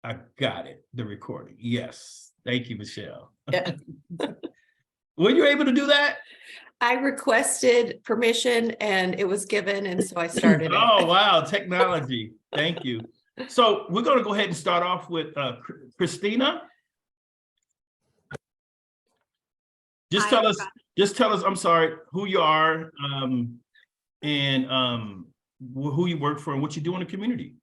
I got it, the recording. Yes. Thank you, Michelle. Yeah. Were you able to do that? I requested permission and it was given, and so I started it. Oh, wow, technology. Thank you. So we're going to go ahead and start off with Christina. Just tell us, I'm sorry, who you are, and who you work for and what you do in the community.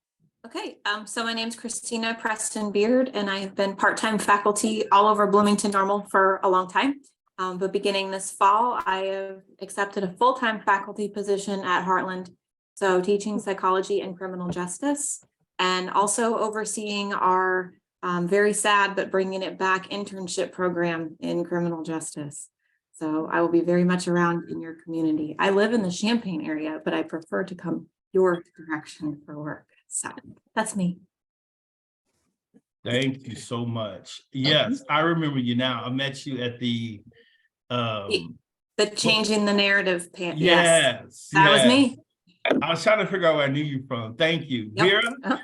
Okay, so my name is Christina Preston Beard, and I've been part-time faculty all over Bloomington Normal for a long time. But beginning this fall, I have accepted a full-time faculty position at Heartland. So teaching psychology and criminal justice, and also overseeing our very sad, but bringing it back internship program in criminal justice. So I will be very much around in your community. I live in the Champaign area, but I prefer to come your direction for work. So that's me. Thank you so much. Yes, I remember you now. I met you at the Changing the narrative. Yes, that was me. I was trying to figure out where I knew you from. Thank you. Yep. Vera?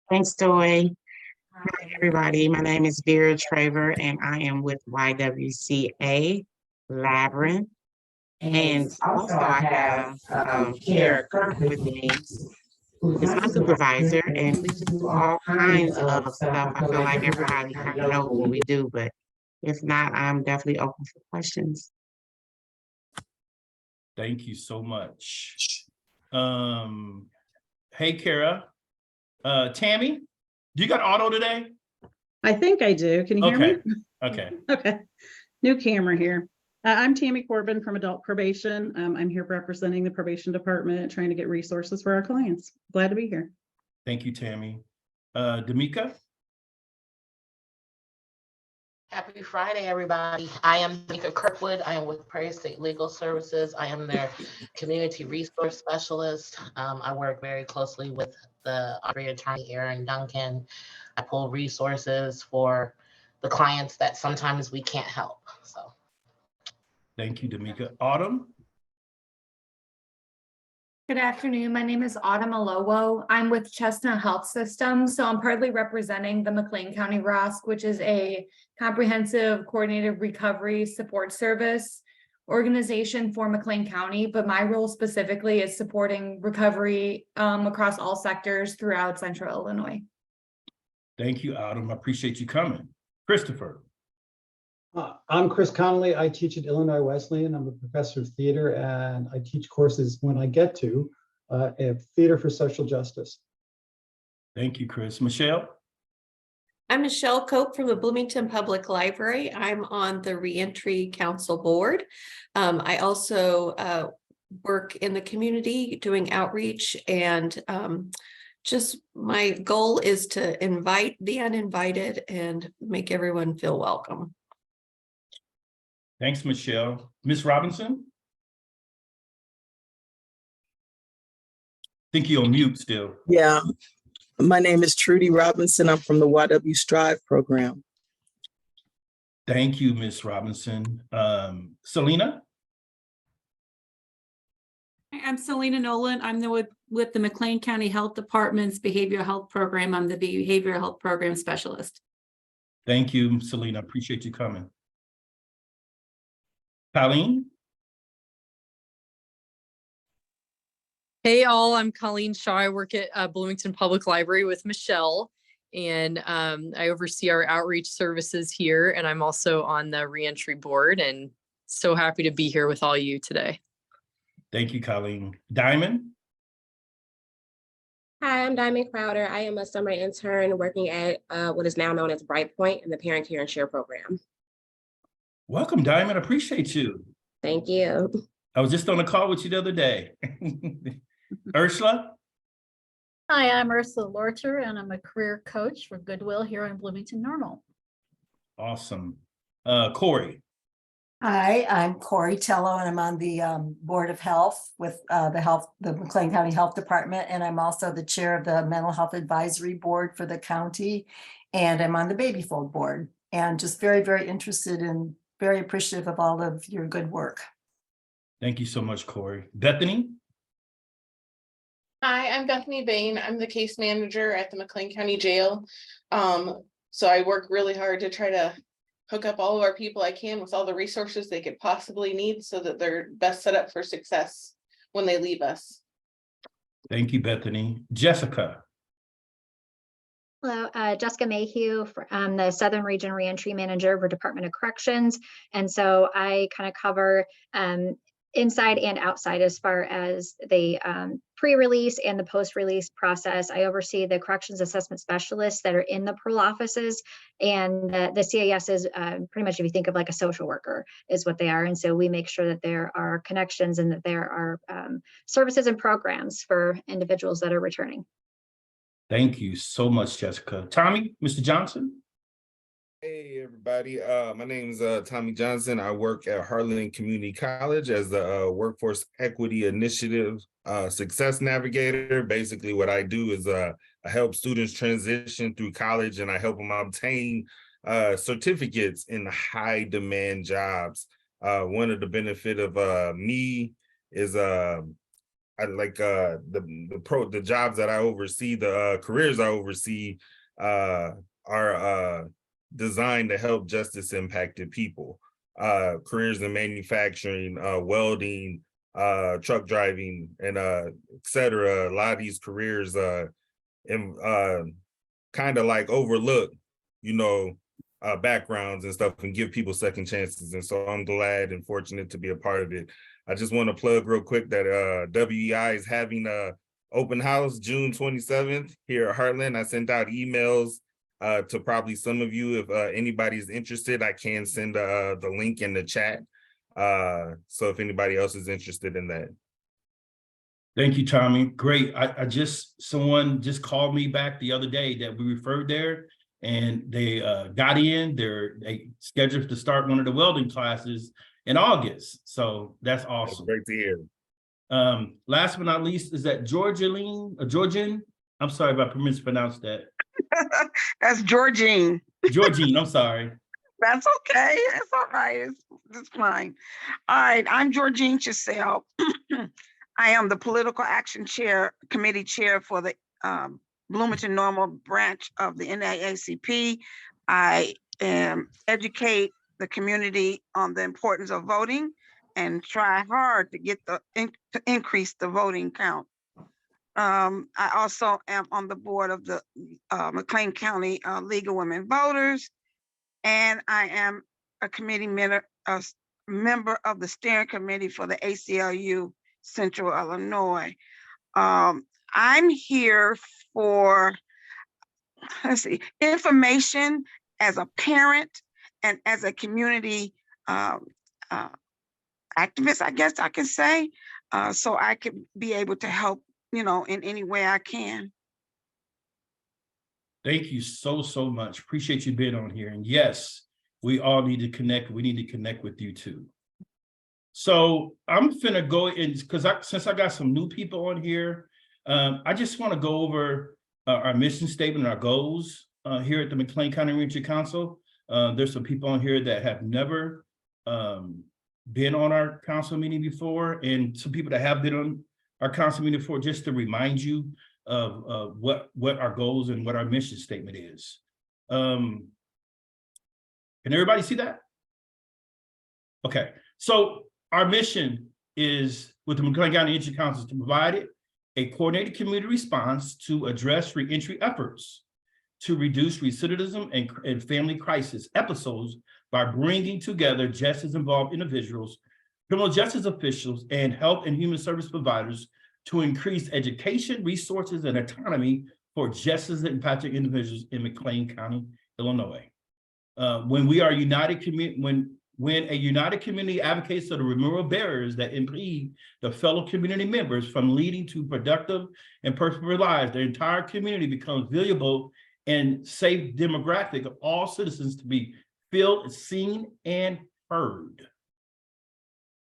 Thanks, Joy. Hi, everybody. My name is Vera Traver, and I am with YWCA Labyrinth. And also I have Kara Kirk with me, who is my supervisor, and we just do all kinds of stuff. I feel like everybody kind of knows what we do, but if not, I'm definitely open for questions. Thank you so much. Hey, Kara. Tammy, do you got auto today? I think I do. Can you hear me? Okay. Okay. New camera here. I'm Tammy Corbin from Adult Probation. I'm here representing the probation department, trying to get resources for our clients. Glad to be here. Thank you, Tammy. Damika? Happy Friday, everybody. I am Damika Kirkwood. I am with Prairie State Legal Services. I am their community resource specialist. I work very closely with the attorney, Aaron Duncan. I pull resources for the clients that sometimes we can't help. So. Thank you, Damika. Autumn? Good afternoon. My name is Autumn Alowo. I'm with Chestnut Health Systems. So I'm partly representing the McLean County ROSC, which is a comprehensive coordinated recovery support service organization for McLean County. But my role specifically is supporting recovery across all sectors throughout Central Illinois. Thank you, Autumn. I appreciate you coming. Christopher? I'm Chris Connolly. I teach at Illinois Wesleyan. I'm a professor of theater, and I teach courses when I get to theater for social justice. Thank you, Chris. Michelle? I'm Michelle Cope from the Bloomington Public Library. I'm on the Reentry Council Board. I also work in the community doing outreach, and just my goal is to invite the uninvited and make everyone feel welcome. Thanks, Michelle. Ms. Robinson? Think you're on mute still. Yeah, my name is Trudy Robinson. I'm from the YW Strive program. Thank you, Ms. Robinson. Selena? I'm Selena Nolan. I'm with the McLean County Health Department's Behavioral Health Program. I'm the Behavioral Health Program Specialist. Thank you, Selena. Appreciate you coming. Colleen? Hey all, I'm Colleen Shaw. I work at Bloomington Public Library with Michelle, and I oversee our outreach services here, and I'm also on the Reentry board, and so happy to be here with all you today. Thank you, Colleen. Diamond? Hi, I'm Diamond Crowder. I am a summer intern working at what is now known as Bright Point in the Parent Care and Share program. Welcome, Diamond. Appreciate you. Thank you. I was just on a call with you the other day. Ursula? Hi, I'm Ursula Lorcher, and I'm a career coach for Goodwill here in Bloomington Normal. Awesome. Corey? Hi, I'm Corey Tello, and I'm on the Board of Health with the McLean County Health Department, and I'm also the chair of the Mental Health Advisory Board for the county, and I'm on the Baby Fold Board, and just very, very interested and very appreciative of all of your good work. Thank you so much, Corey. Bethany? Hi, I'm Bethany Bain. I'm the case manager at the McLean County Jail. So I work really hard to try to hook up all of our people I can with all the resources they could possibly need so that they're best set up for success when they leave us. Thank you, Bethany. Jessica? Hello, Jessica Mayhew. I'm the Southern Region Reentry Manager for Department of Corrections. And so I kind of cover inside and outside as far as the pre-release and the post-release process. I oversee the corrections assessment specialists that are in the parole offices, and the CAS is pretty much, if you think of like a social worker, is what they are. And so we make sure that there are connections and that there are services and programs for individuals that are returning. Thank you so much, Jessica. Tommy, Mr. Johnson? Hey everybody, my name is Tommy Johnson. I work at Harlan Community College as the Workforce Equity Initiative Success Navigator. Basically what I do is I help students transition through college, and I help them obtain certificates in high demand jobs. One of the benefit of me is I like the jobs that I oversee, the careers I oversee are designed to help justice impacted people. Careers in manufacturing, welding, truck driving, and et cetera. A lot of these careers kind of like overlook, backgrounds and stuff, and give people second chances. And so I'm glad and fortunate to be a part of it. I just want to plug real quick that WEI is having a open house June 27th here at Heartland. I sent out emails to probably some of you. If anybody's interested, I can send the link in the chat. So if anybody else is interested in that. Thank you, Tommy. Great. Someone just called me back the other day that we referred there, and they got in. They scheduled to start one of the welding classes in August. So that's awesome. That's great to hear. Last but not least is that Georgian. I'm sorry if I mispronounced that. That's Georgine. Georgine, I'm sorry. That's okay. It's all right. It's fine. All right. I'm Georgine Chiselle. I am the Political Action Committee Chair for the Bloomington Normal branch of the NAACP. I educate the community on the importance of voting and try hard to get to increase the voting count. I also am on the board of the McLean County League of Women Voters, and I am a member of the steering committee for the ACLU Central Illinois. I'm here for, information as a parent and as a community activist, I guess I can say, so I can be able to help, in any way I can. Thank you so much. Appreciate you being on here. And yes, we all need to connect. We need to connect with you too. So I'm finna go in, because since I got some new people on here, I just want to go over our mission statement, our goals here at the McLean County Reentry Council. There's some people on here that have never been on our council meeting before, and some people that have been on our council meeting before, just to remind you of what our goals and what our mission statement is. Can everybody see that? Okay, so our mission is with the McLean County Reentry Council to provide a coordinated community response to address reentry efforts to reduce recidivism and family crisis episodes by bringing together justice-involved individuals, criminal justice officials, and health and human service providers to increase education, resources, and autonomy for justice-impacted individuals in McLean County, Illinois. When a united community advocates for the removal of barriers that impede the fellow community members from leading to productive and purposeful lives, the entire community becomes valuable and safe demographic of all citizens to be felt, seen, and heard.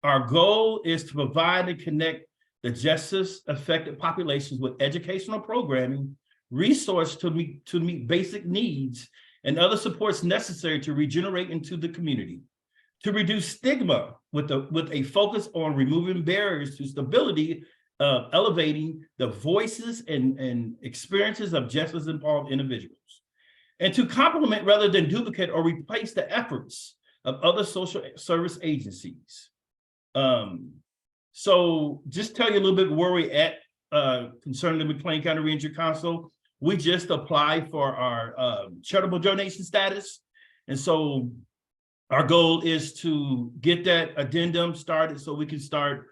Our goal is to provide and connect the justice-affected populations with educational programming, resources to meet basic needs, and other supports necessary to regenerate into the community. to reduce stigma with a focus on removing barriers to stability, elevating the voices and experiences of justice involved individuals, and to complement rather than duplicate or replace the efforts of other social service agencies. So just tell you a little bit where we're at concerning the McLean County Reentry Council. We just applied for our charitable donation status. And so our goal is to get that addendum started so we can start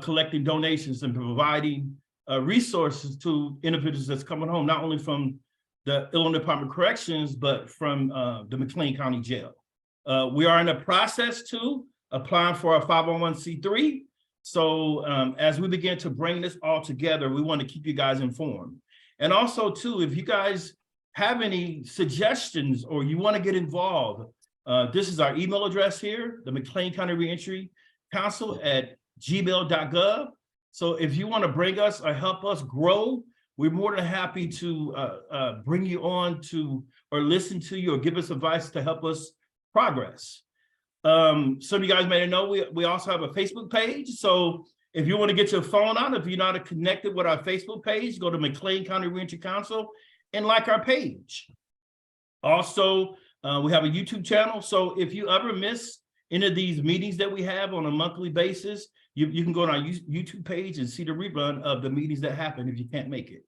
collecting donations and providing resources to individuals that's coming home, not only from the Illinois Department of Corrections, but from the McLean County Jail. We are in the process too, applying for a 501c3. So as we begin to bring this all together, we want to keep you guys informed. And also too, if you guys have any suggestions or you want to get involved, this is our email address here, the McLean County Reentry Council at gmail.gov. So if you want to bring us or help us grow, we're more than happy to bring you on to or listen to you or give us advice to help us progress. Some of you guys may know we also have a Facebook page. So if you want to get your phone out, if you're not connected with our Facebook page, go to McLean County Reentry Council and like our page. Also, we have a YouTube channel. So if you ever miss any of these meetings that we have on a monthly basis, you can go on our YouTube page and see the rerun of the meetings that happen if you can't make it.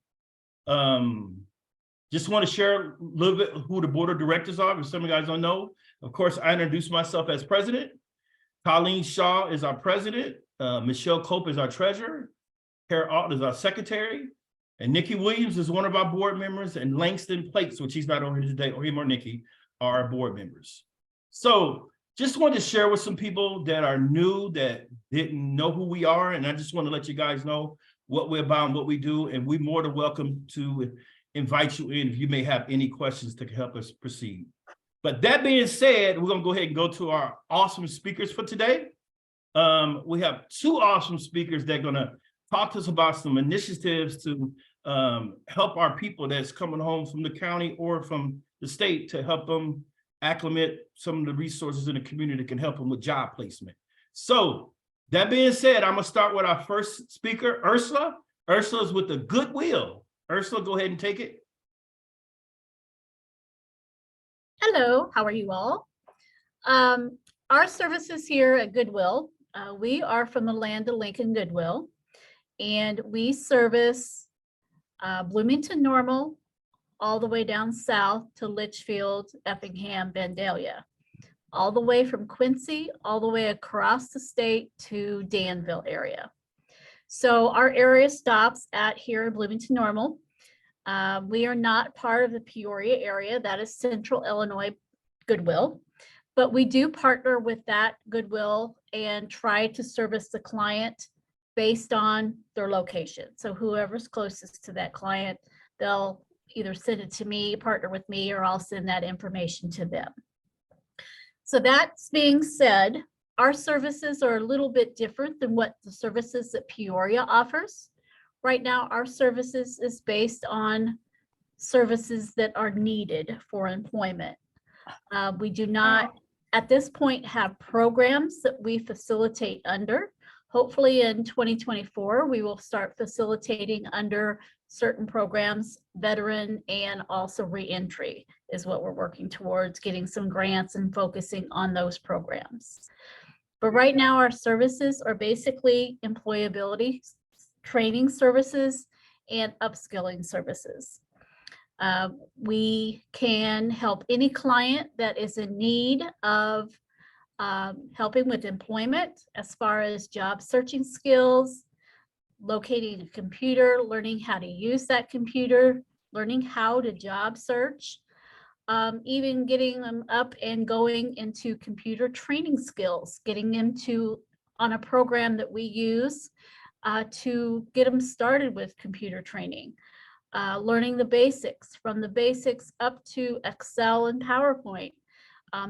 Just want to share a little bit who the board of directors are, if some of you guys don't know. Of course, I introduced myself as president. Colleen Shaw is our president. Michelle Cope is our treasurer. Kara Alt is our secretary. And Nikki Williams is one of our board members. And Langston Plates, which he's not on here today, or him or Nikki, are our board members. So just wanted to share with some people that are new, that didn't know who we are. And I just want to let you guys know what we're about and what we do. And we're more than welcome to invite you in if you may have any questions to help us proceed. But that being said, we're going to go ahead and go to our awesome speakers for today. We have two awesome speakers that are going to talk to us about some initiatives to help our people that's coming home from the county or from the state to help them acclimate some of the resources in the community that can help them with job placement. So that being said, I'm going to start with our first speaker, Ursula. Ursula is with the Goodwill. Ursula, go ahead and take it. Hello, how are you all? Our services here at Goodwill, we are from the Land of Lincoln Goodwill, and we service Bloomington Normal all the way down south to Litchfield, Effingham, Vandalia, all the way from Quincy, all the way across the state to Danville area. So our area stops at here in Bloomington Normal. We are not part of the Peoria area, that is Central Illinois Goodwill, but we do partner with that Goodwill and try to service the client based on their location. So whoever's closest to that client, they'll either send it to me, partner with me, or I'll send that information to them. So that's being said, our services are a little bit different than what the services that Peoria offers. Right now, our services is based on services that are needed for employment. We do not, at this point, have programs that we facilitate under. Hopefully in 2024, we will start facilitating under certain programs, veteran and also reentry is what we're working towards, getting some grants and focusing on those programs. But right now, our services are basically employability training services and upskilling services. We can help any client that is in need of helping with employment as far as job searching skills, locating a computer, learning how to use that computer, learning how to job search, even getting them up and going into computer training skills, getting them on a program that we use to get them started with computer training, learning the basics, from the basics up to Excel and PowerPoint.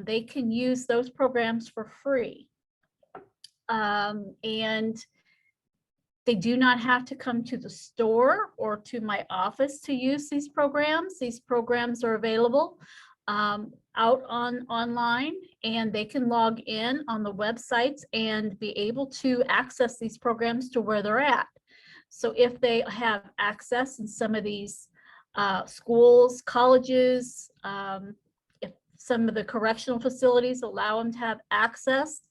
They can use those programs for free. And they do not have to come to the store or to my office to use these programs. These programs are available out online, and they can log in on the websites and be able to access these programs to where they're at. So if they have access in some of these schools, colleges, if some of the correctional facilities allow them to have access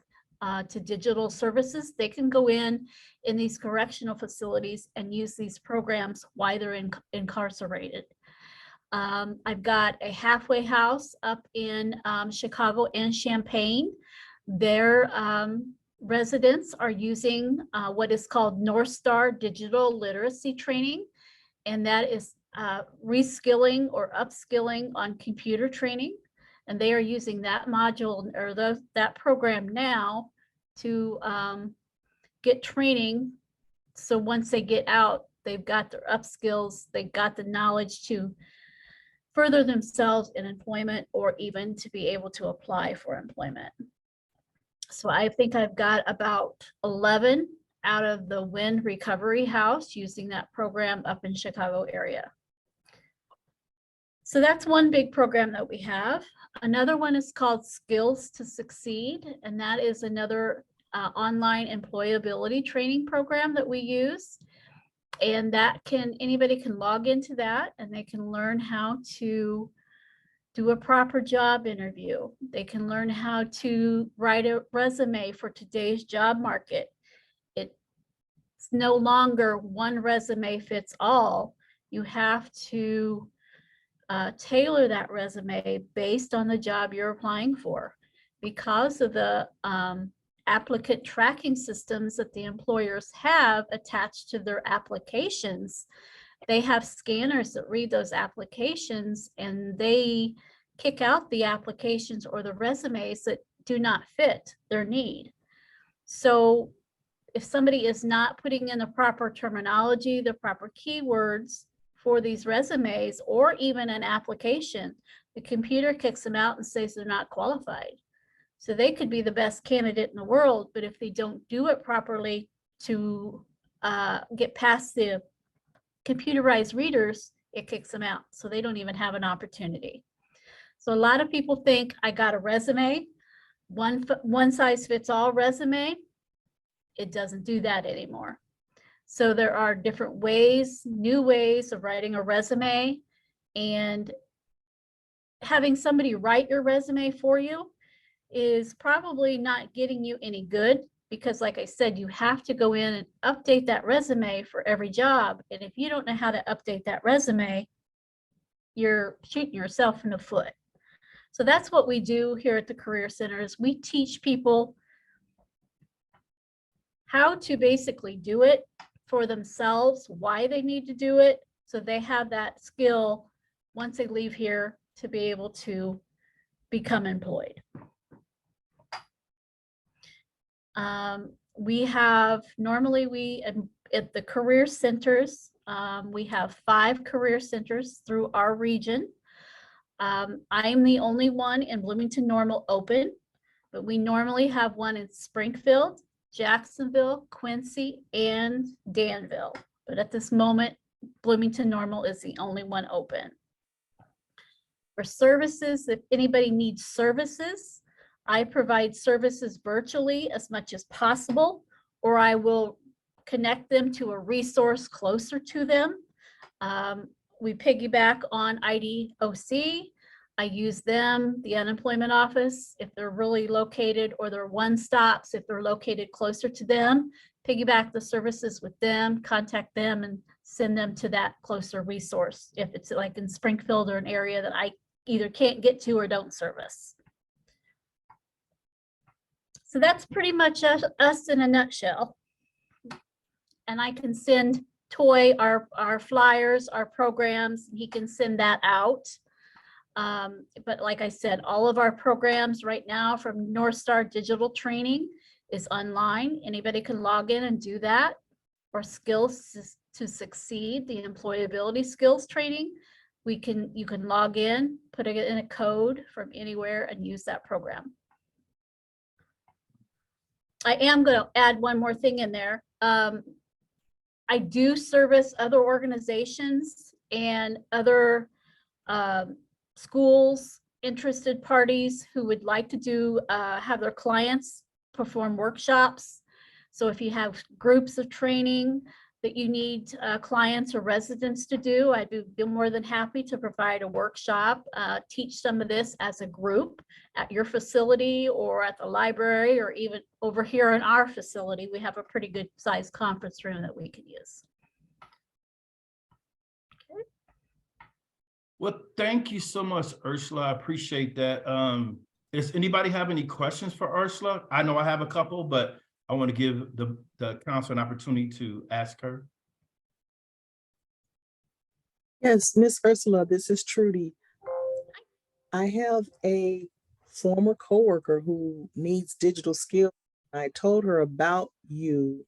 to digital services, they can go in these correctional facilities and use these programs while they're incarcerated. I've got a halfway house up in Chicago and Champaign. Their residents are using what is called North Star Digital Literacy Training, and that is reskilling or upskilling on computer training. And they are using that module or that program now to get training. So once they get out, they've got their upskills, they've got the knowledge to further themselves in employment or even to be able to apply for employment. So I think I've got about 11 out of the WIN Recovery House using that program up in Chicago area. So that's one big program that we have. Another one is called Skills to Succeed, and that is another online employability training program that we use. And that anybody can log into that and they can learn how to do a proper job interview. They can learn how to write a resume for today's job market. It's no longer one resume fits all. You have to tailor that resume based on the job you're applying for. Because of the applicant tracking systems that the employers have attached to their applications, they have scanners that read those applications and they kick out the applications or the resumes that do not fit their need. So if somebody is not putting in the proper terminology, the proper keywords for these resumes or even an application, the computer kicks them out and says they're not qualified. So they could be the best candidate in the world, but if they don't do it properly to get past the computerized readers, it kicks them out. So they don't even have an opportunity. So a lot of people think I got a resume, one size fits all resume. It doesn't do that anymore. So there are different ways, new ways of writing a resume, and having somebody write your resume for you is probably not getting you any good, because like I said, you have to go in and update that resume for every job. And if you don't know how to update that resume, you're shooting yourself in the foot. So that's what we do here at the Career Center, is we teach people how to basically do it for themselves, why they need to do it, so they have that skill once they leave here to be able to become employed. We have, normally at the career centers, we have 5 career centers through our region. I'm the only one in Bloomington Normal open, but we normally have one in Springfield, Jacksonville, Quincy, and Danville. But at this moment, Bloomington Normal is the only one open. For services, if anybody needs services, I provide services virtually as much as possible, or I will connect them to a resource closer to them. We piggyback on IDOC. I use them, the unemployment office, if they're really located, or they're one-stops, if they're located closer to them, piggyback the services with them, contact them and send them to that closer resource if it's like in Springfield or an area that I either can't get to or don't service. So that's pretty much us in a nutshell. And I can send Toy our flyers, our programs, he can send that out. But like I said, all of our programs right now from North Star Digital Training is online. Anybody can log in and do that. Or Skills to Succeed, the employability skills training. You can log in, put it in a code from anywhere and use that program. I am going to add one more thing in there. I do service other organizations and other schools interested parties who would like to do, have their clients perform workshops. So if you have groups of training that you need clients or residents to do, I'd be more than happy to provide a workshop, teach some of this as a group at your facility or at the library, or even over here in our facility. We have a pretty good sized conference room that we can use. Well, thank you so much, Ursula. I appreciate that. Does anybody have any questions for Ursula? I know I have a couple, but I want to give the council an opportunity to ask her. Yes, Miss Ursula, this is Trudy. I have a former coworker who needs digital skills. I told her about you.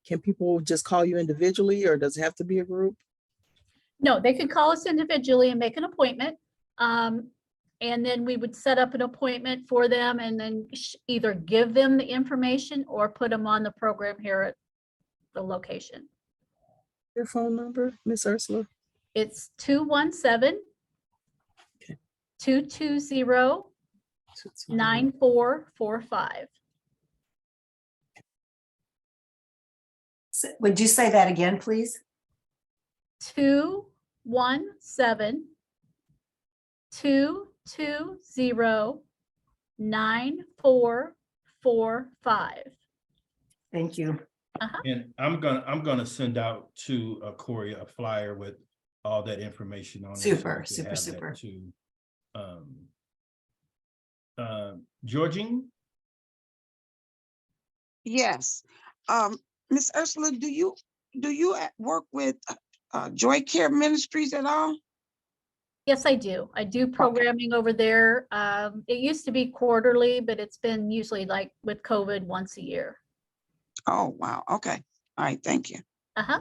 Can people just call you individually, or does it have to be a group? No, they could call us individually and make an appointment. And then we would set up an appointment for them and then either give them the information or put them on the program here at the location. Your phone number, Miss Ursula? It's 217 220 9445. Would you say that again, please? 217 220 9445. Thank you. And I'm gonna send out to Corey a flyer with all that information on it. so Super, we can super, have that super. To Georgine? Yes. Miss Ursula, do you work with Joy Care Ministries at all? Yes, I do. I do programming over there. It used to be quarterly, but it's been usually, like with COVID, once a year. Oh, wow. Okay. All right. Thank you. Uh-huh.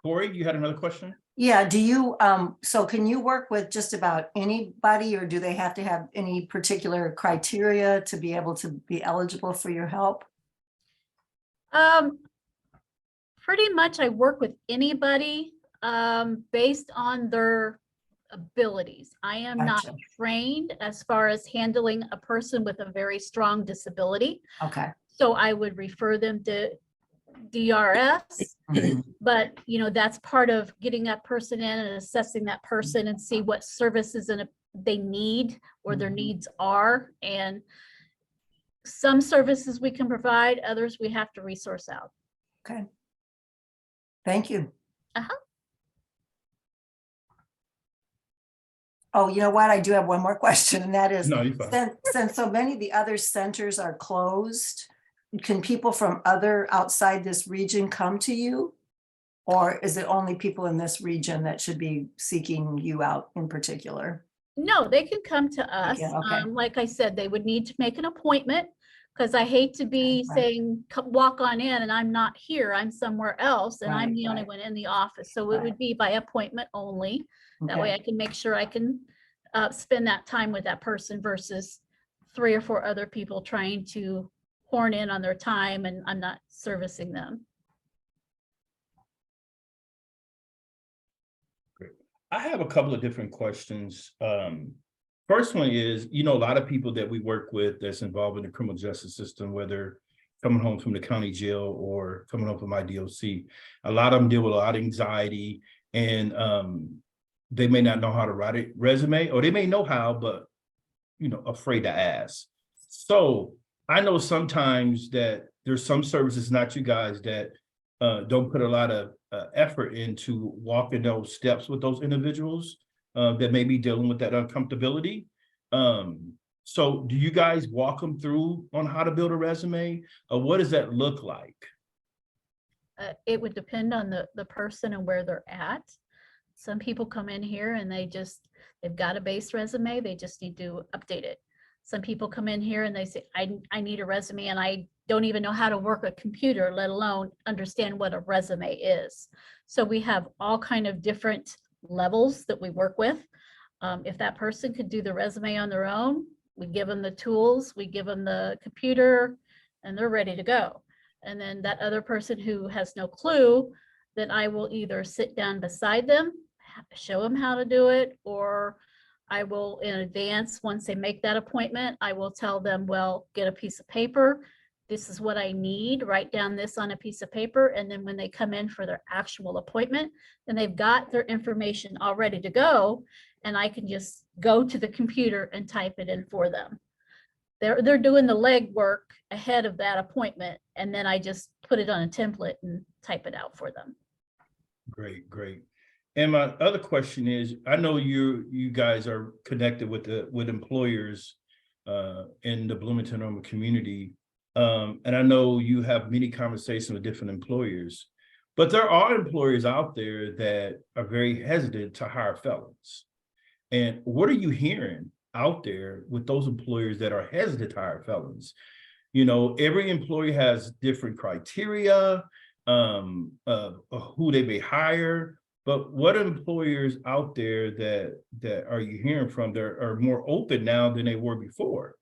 Corey, you had another question? Yeah, do you, so can you work with just about anybody, or do they have to have any particular criteria to be able to be eligible for your help? Pretty much I work with anybody based on their abilities. I am not Gotcha. trained as far as handling a person with a very strong disability. Okay. So I would refer them to DRS, but that's part of getting that person in and assessing that person and see what services they need or their needs are. And some services we can provide, others we have to resource out. Okay. Thank you. Uh-huh. Oh, you know what? I do have one more question, and that is, No, you're fine. since so many of the other centers are closed, can people from outside this region come to you? Or is it only people in this region that should be seeking you out in particular? No, they can come to us. can, okay. Like I said, they would need to make an appointment, because I hate to be Right. saying, walk on in and I'm not here, I'm somewhere else, and I'm Right, the only right. one in the office. So it Right. would be by appointment only. That way Okay. I can make sure I can spend that time with that person versus 3 or 4 other people trying to horn in on their time and I'm not servicing them. I have a couple of different questions. First one is, a lot of people that we work with that's involved in the criminal justice system, whether coming home from the county jail or coming home from my DOC, a lot of them deal with a lot of anxiety, and they may not know how to write a resume, or they may know how, but afraid to ask. So I know sometimes that there's some services, not you guys, that don't put a lot of effort into walking those steps with those individuals that may be dealing with that uncomfortability. So do you guys walk them through on how to build a resume? Or what does that look like? It would depend on the person and where they're at. Some people come in here and they've got a base resume, they just need to update it. Some people come in here and they say, I need a resume and I don't even know how to work a computer, let alone understand what a resume is. So we have all kind of different levels that we work with. If that person could do the resume on their own, we give them the tools, we give them the computer, and they're ready to go. And then that other person who has no clue, then I will either sit down beside them, show them how to do it, or I will in advance, once they make that appointment, I will tell them, well, get a piece of paper. This is what I need, write down this on a piece of paper. And then when they come in for their actual appointment, then they've got their information all ready to go. And I can just go to the computer and type it in for them. They're doing the legwork ahead of that appointment. And then I just put it on a template and type it out for them. Great, great. And my other question is, I know you guys are connected with employers in the Bloomington Normal community. And I know you have many conversations with different employers, but there are employers out there that are very hesitant to hire felons. And what are you hearing out there with those employers that are hesitant to hire felons? You know, every employer has different criteria, who they may hire, but what employers out there that are you hearing from that are more open now than they were before?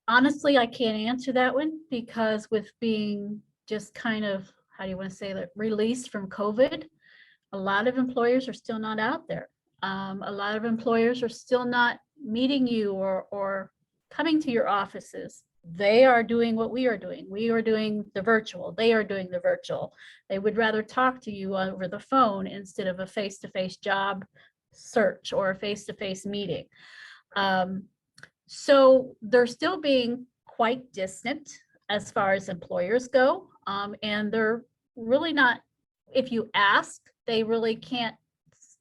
Honestly, I can't answer that one because with being just kind of, how do you want to say that, released from COVID, a lot of employers are still not out there. A lot of employers are still not meeting you or coming to your offices. They are doing what we are doing. We are doing the virtual. They are doing the virtual. They would rather talk to you over the phone instead of a face-to-face job search or a face-to-face meeting. So they're still being quite distant as far as employers go. And they're really not, if you ask, they really can't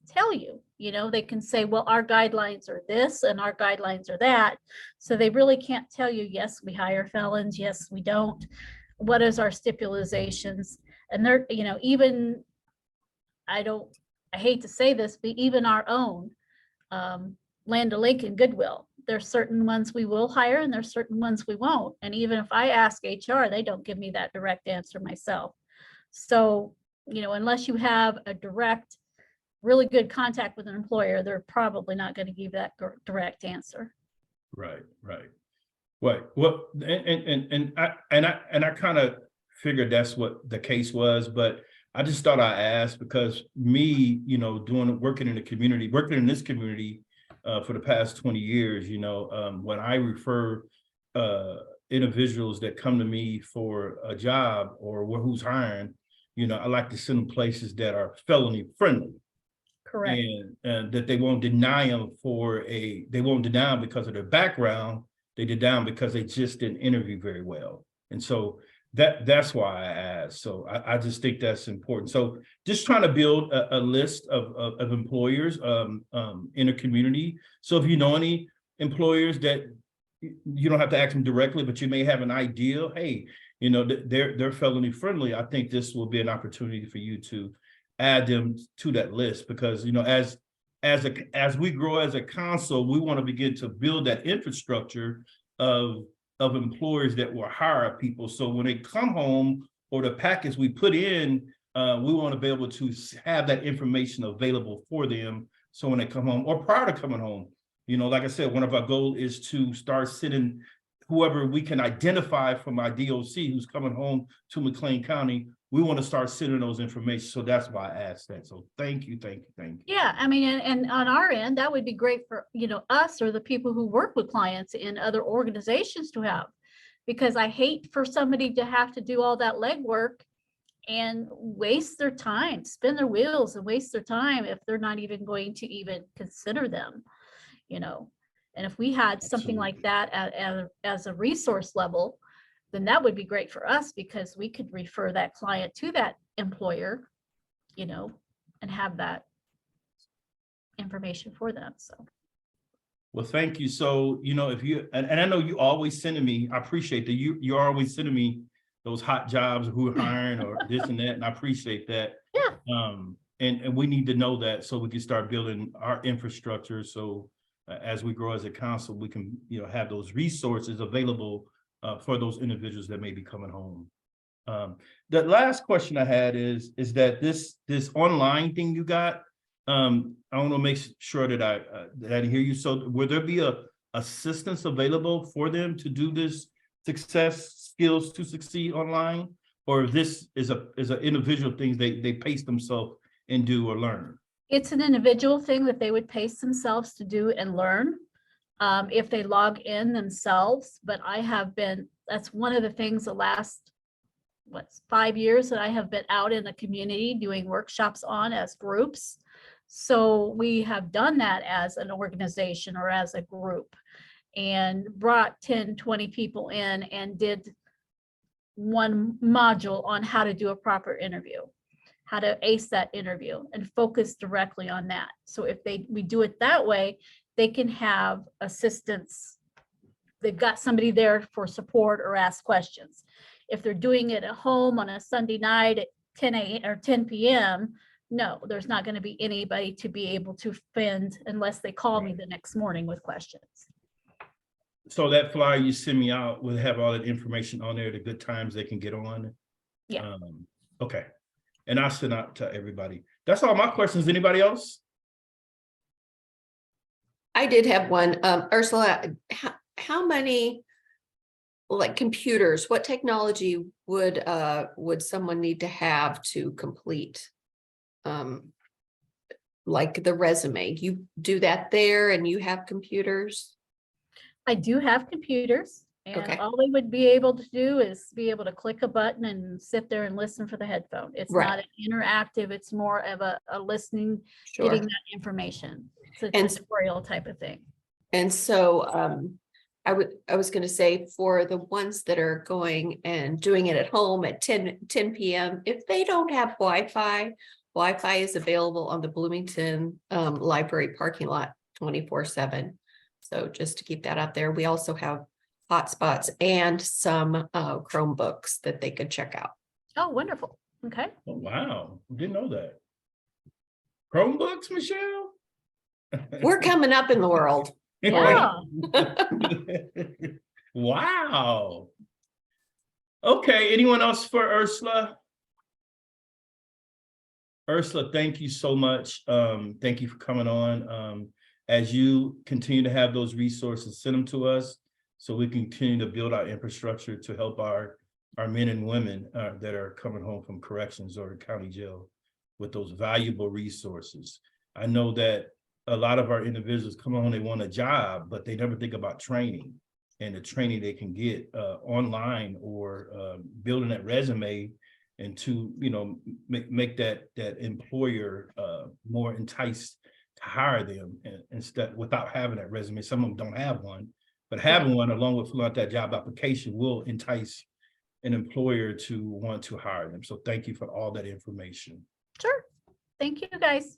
tell you. You know, they can say, well, our guidelines are this and our guidelines are that. So they really can't tell you, yes, we hire felons. Yes, we don't. What is our stipulations? And they're, you know, even, I hate to say this, but even our own Land O'Lakes and Goodwill, there's certain ones we will hire and there's certain ones we won't. And even if I ask HR, they don't give me that direct answer myself. So, you know, unless you have a direct, really good contact with an employer, they're probably not going to give that direct answer. Right, right. Well, and I kind of figured that's what the case was, but I just thought I'd ask because me, you know, working in this community for the past 20 years, you know, when I refer individuals that come to me for a job or who's hiring, you know, I like to send them places that are felony friendly. Correct. And that they won't deny them they won't deny them because of their background. They deny them because they just didn't interview very well. And so that's why I asked. So I just think that's important. So just trying to build a list of employers in a community. So if you know any employers that you don't have to ask them directly, but you may have an idea, hey, you know, they're felony friendly. I think this will be an opportunity for you to add them to that list because, you know, as we grow as a council, we want to begin to build that infrastructure of employers that will hire people. So when they come home or the package we put in, we want to be able to have that information available for them. So when they come home or prior to coming home, you know, like I said, one of our goals is to start sending whoever we can identify from our DOC who's coming home to McLean County. We want to start sending those information. So that's why I asked that. So thank you. Yeah, I mean, and on our end, that would be great for, you know, us or the people who work with clients in other organizations to have, because I hate for somebody to have to do all that legwork and waste their time, spin their wheels and waste their time if they're not even going to even consider them, you know. And if we had something like that as a resource level, then that would be great for us because we could refer that client to that employer, you know, and have that information for them. So. Well, thank you. So, you know, if you, and I know you always sending me, I appreciate that you're always sending me those hot jobs, who are hiring or this and that. And I appreciate that. Yeah. And we need to know that so we can start building our infrastructure. So as we grow as a council, we can, you know, have those resources available for those individuals that may be coming home. The last question I had is that this online thing you got, I want to make sure that I hear you. So will there be a assistance available for them to do this skills to succeed online, or if this is an individual things they pace themselves and do or learn? It's an individual thing that they would pace themselves to do and learn if they log in themselves. But I have been, that's one of the things the last, 5 years that I have been out in the community doing workshops on as groups. So we have done that as an organization or as a group and brought 10, 20 people in and did one module on how to do a proper interview, how to ace that interview and focus directly on that. So if we do it that way, they can have assistance. They've got somebody there for support or ask questions. If they're doing it at home on a Sunday night at 10 a.m. or 10 p.m., no, there's not going to be anybody to be able to fend unless they call me the next morning with questions. So that flyer you send me out will have all that information on there, the good times they can get on. Yeah. Okay. And I'll send out to everybody. That's all my questions. Anybody else? I did have one. Ursula, how many like computers, what technology would someone need to have to complete like the resume? You do that there and you have computers? I do have computers, and Okay. all they would be able to do is be able to click a button and sit there and listen for the headphone. It's Right. not an interactive, it's more of a listening, Sure. getting that information. It's a And- tutorial type of thing. And so I was going to say for the ones that are going and doing it at home at 10 p.m., if they don't have Wi-Fi is available on the Bloomington Library parking lot 24/7. So just to keep that out there, we also have hotspots and some Chromebooks that they could check out. Oh, wonderful. Okay. Oh, wow. Didn't know that. Chromebooks, Michelle? We're coming up in the world. Yeah. Wow. Okay, anyone else for Ursula? Ursula, thank you so much. Thank you for coming on. As you continue to have those resources, send them to us so we can continue to build our infrastructure to help our men and women that are coming home from corrections or the county jail with those valuable resources. I know that a lot of our individuals come on, they want a job, but they never think about training and the training they can get online or building that resume and to, make that employer more enticed to hire them instead without having that resume. Some of them don't have one, but having one along with filling out that job application will entice an employer to want to hire them. So thank you for all that information. Sure. Thank you, guys.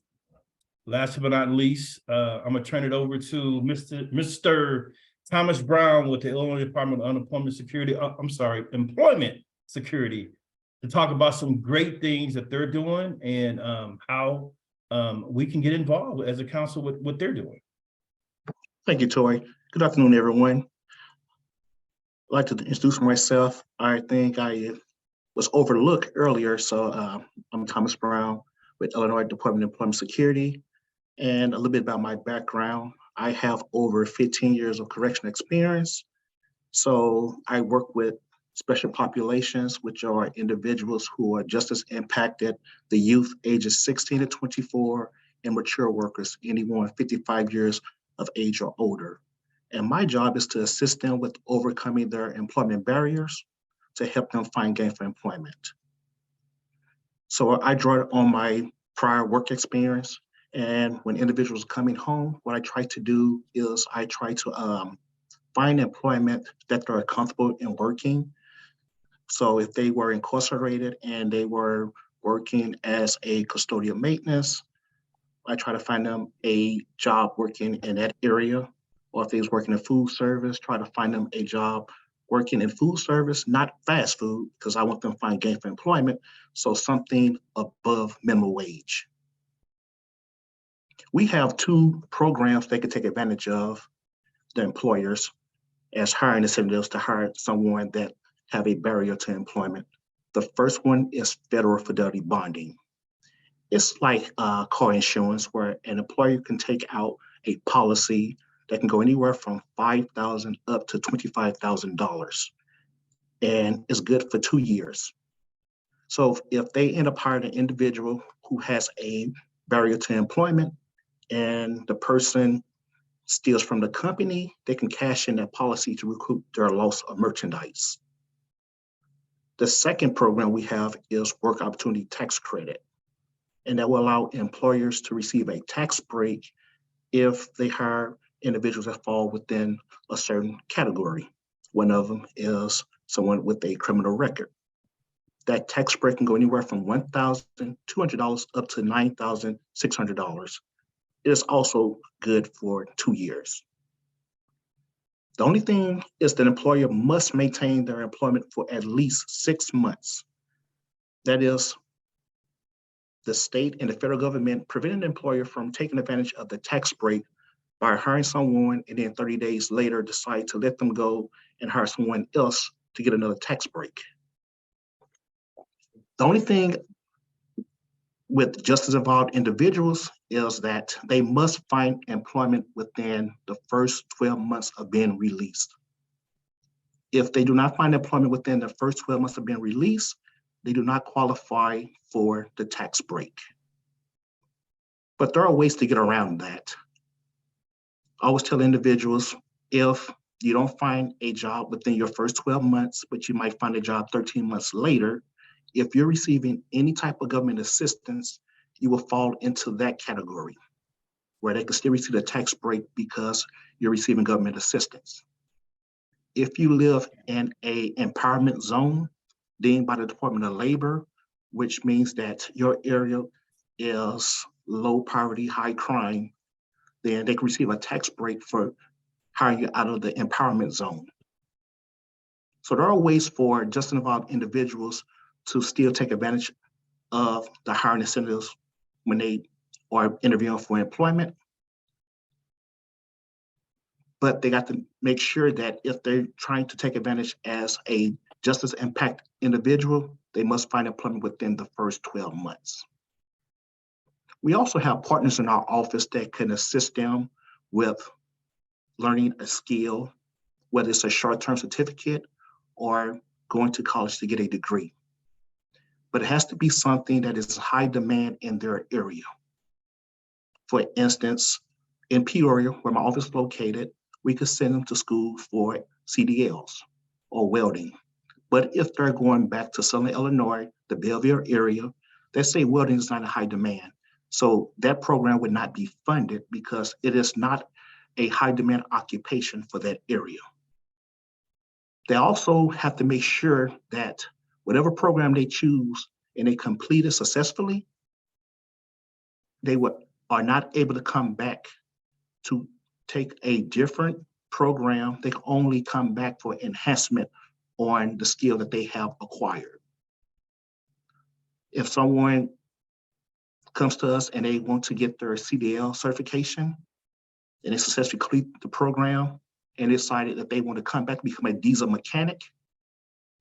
Last but not least, I'm gonna turn it over to Mr. Thomas Brown with the Illinois Department of Employment Security to talk about some great things that they're doing and how we can get involved as a council with what they're doing. Thank you, Tori. Good afternoon, everyone. I'd like to introduce myself. I think I was overlooked earlier, so I'm Thomas Brown with Illinois Department of Employment Security. And a little bit about my background. I have over 15 years of correction experience. So I work with special populations, which are individuals who are just as impacted, the youth ages 16 to 24, and mature workers, anyone 55 years of age or older. And my job is to assist them with overcoming their employment barriers to help them find gainful employment. So I draw on my prior work experience. And when individuals are coming home, what I try to do is I try to find employment that they're comfortable in working. So if they were incarcerated and they were working as a custodial maintenance, I try to find them a job working in that area. Or if they was working in food service, try to find them a job working in food service, not fast food, because I want them to find gainful employment. So something above minimum wage. We have two programs they can take advantage of, the employers, as hiring incentives to hire someone that have a barrier to employment. The first one is federal fidelity bonding. It's like car insurance where an employer can take out a policy that can go anywhere from $5,000 up to $25,000 and it's good for 2 years. So if they end up hiring an individual who has a barrier to employment and the person steals from the company, they can cash in that policy to recoup their loss of merchandise. The second program we have is Work Opportunity Tax Credit, and that will allow employers to receive a tax break if they hire individuals that fall within a certain category. One of them is someone with a criminal record. That tax break can go anywhere from $1,200 up to $9,600. It is also good for 2 years. The only thing is that an employer must maintain their employment for at least 6 months. That is, the state and the federal government preventing the employer from taking advantage of the tax break by hiring someone and then 30 days later decide to let them go and hire someone else to get another tax break. The only thing with justice involved individuals is that they must find employment within the first 12 months of being released. If they do not find employment within the first 12 months of being released, they do not qualify for the tax break. But there are ways to get around that. I always tell individuals, if you don't find a job within your first 12 months, but you might find a job 13 months later, if you're receiving any type of government assistance, you will fall into that category where they can still receive a tax break because you're receiving government assistance. If you live in an empowerment zone deemed by the Department of Labor, which means that your area is low poverty, high crime, then they can receive a tax break for hiring you out of the empowerment zone. So there are ways for justice involved individuals to still take advantage of the hiring incentives when they are interviewing for employment. But they got to make sure that if they're trying to take advantage as a justice impact individual, they must find employment within the first 12 months. We also have partners in our office that can assist them with learning a skill, whether it's a short-term certificate or going to college to get a degree. But it has to be something that is high demand in their area. For instance, in Peoria, where my office is located, we could send them to school for CDLs or welding. But if they're going back to Southern Illinois, the Belleville area, they say welding is not a high demand. So that program would not be funded because it is not a high demand occupation for that area. They also have to make sure that whatever program they choose and they complete it successfully, they are not able to come back to take a different program. They can only come back for enhancement on the skill that they have acquired. If someone comes to us and they want to get their CDL certification and they successfully complete the program and decided that they want to come back and become a diesel mechanic,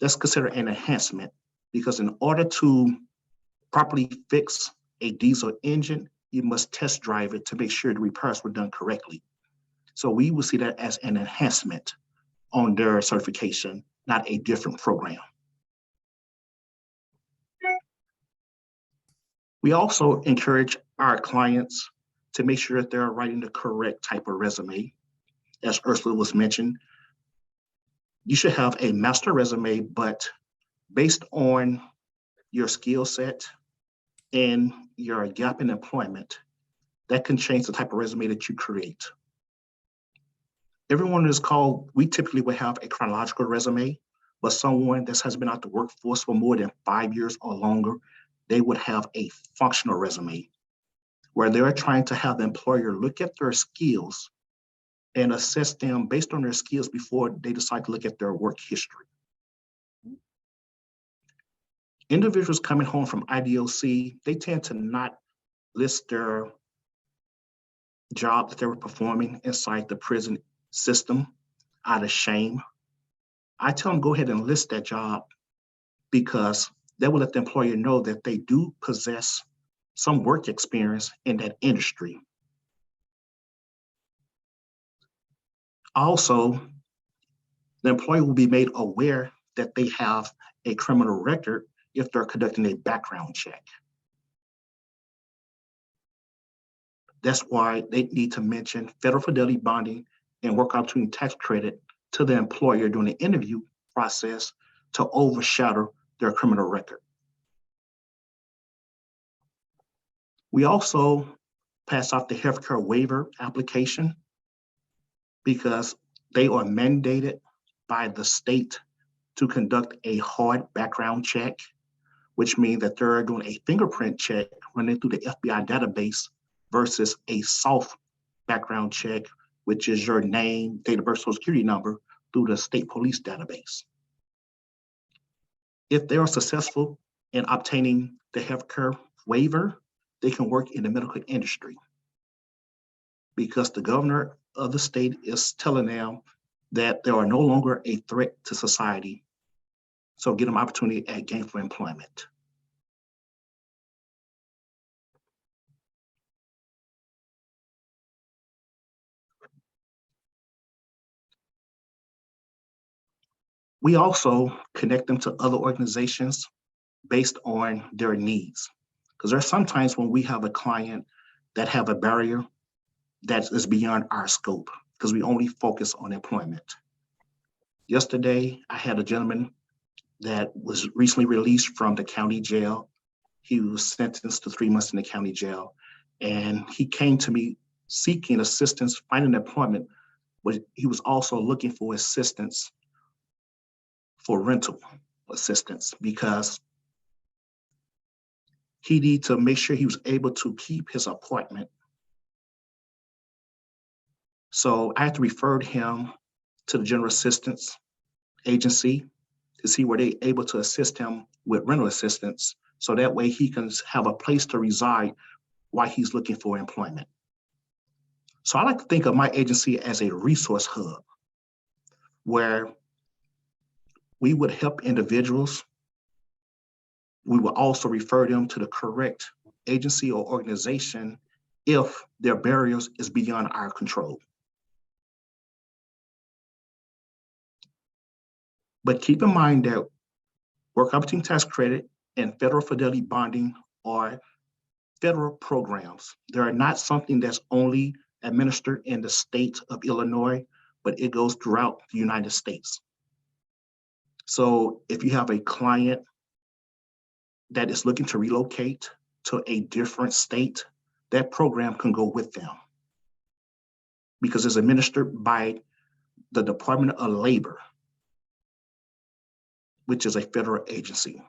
that's considered an enhancement, because in order to properly fix a diesel engine, you must test drive it to make sure the repairs were done correctly. So we will see that as an enhancement on their certification, not a different program. We also encourage our clients to make sure that they're writing the correct type of resume. As Ursula was mentioned, you should have a master resume, but based on your skill set and your gap in employment, that can change the type of resume that you create. Everyone is called, we typically would have a chronological resume, but someone that has been out the workforce for more than 5 years or longer, they would have a functional resume where they're trying to have the employer look at their skills and assess them based on their skills before they decide to look at their work history. Individuals coming home from IDOC, they tend to not list their job that they were performing inside the prison system out of shame. I tell them go ahead and list that job because that will let the employer know that they do possess some work experience in that industry. Also, the employer will be made aware that they have a criminal record if they're conducting a background check. That's why they need to mention federal fidelity bonding and work opportunity tax credit to the employer during the interview process to overshadow their criminal record. We also pass off the healthcare waiver application because they are mandated by the state to conduct a hard background check, which means that they're doing a fingerprint check running through the FBI database versus a soft background check, which is your name, date of birth, social security number through the state police database. If they are successful in obtaining the healthcare waiver, they can work in the medical industry because the governor of the state is telling them that they are no longer a threat to society. So give them opportunity at gainful employment. We also connect them to other organizations based on their needs. Because there are sometimes when we have a client that have a barrier that is beyond our scope, because we only focus on employment. Yesterday, I had a gentleman that was recently released from the county jail. He was sentenced to 3 months in the county jail. And he came to me seeking assistance, finding employment, but he was also looking for assistance for rental assistance because he needed to make sure he was able to keep his apartment. So I had to refer him to the General Assistance Agency to see where they're able to assist him with rental assistance. So that way he can have a place to reside while he's looking for employment. So I like to think of my agency as a resource hub where we would help individuals. We will also refer them to the correct agency or organization if their barriers is beyond our control. But keep in mind that work opportunity tax credit and federal fidelity bonding are federal programs. They are not something that's only administered in the state of Illinois, but it goes throughout the United States. So if you have a client that is looking to relocate to a different state, that program can go with them because it's administered by the Department of Labor, which is a federal agency.